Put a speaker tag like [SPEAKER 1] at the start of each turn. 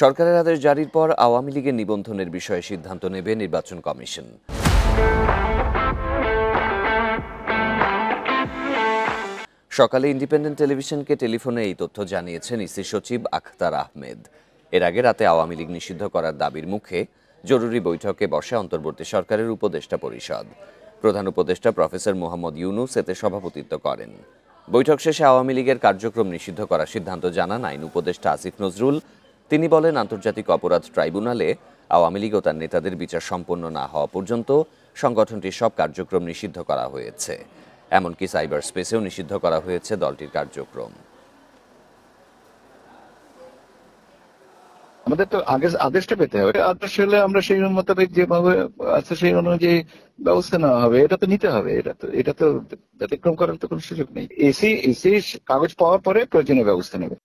[SPEAKER 1] সরকারের আদেশ জারির পর আওয়ামী লীগের নিবন্ধনের বিষয়ে সিদ্ধান্ত নেবে নির্বাচন কমিশন। সকালে ইন্ডিপেন্ডেন্ট টেলিভিশনকে টেলিফোনে এই তথ্য জানিয়েছেন ইসি সচিব আখতার আহমেদ। এর আগে রাতে আওয়ামী লীগ নিষিদ্ধ করার দাবির মুখে জরুরি বৈঠকে বসে অন্তর্বর্তী সরকারের উপদেষ্টা পরিষদ। প্রধান উপদেষ্টা প্রফেসর মোহাম্মদ ইউনুস এতে সভাপতিত্ব করেন। বৈঠক শেষে আওয়ামী লীগের কার্যক্রম নিষিদ্ধ করার সিদ্ধান্ত জানান আইন উপদেষ্টা আসিফ নজরুল। তিনি বলেন, আন্তর্জাতিক অপরাধ ট্রাইব্যুনালে আওয়ামী লীগ ও তার নেতাদের বিচার সম্পন্ন না হওয়া পর্যন্ত সংগঠনটির সব কার্যক্রম নিষিদ্ধ করা হয়েছে। এমনকি সাইবার স্পেসেও নিষিদ্ধ করা হয়েছে দলটির কার্যক্রম।
[SPEAKER 2] আমাদের তো আগে আদেশটা পেতে হবে। আদেশ হলে আমরা সেই মোতাবেক যেভাবে আছে সেই অনুযায়ী ব্যবস্থা নেওয়া হবে। এটা তো নিতে হবে, এটা তো ব্যতিক্রম করার তো কোনো সুযোগ নেই। এসি কাগজ পাওয়ার পরে প্রয়োজনীয় ব্যবস্থা নেবে।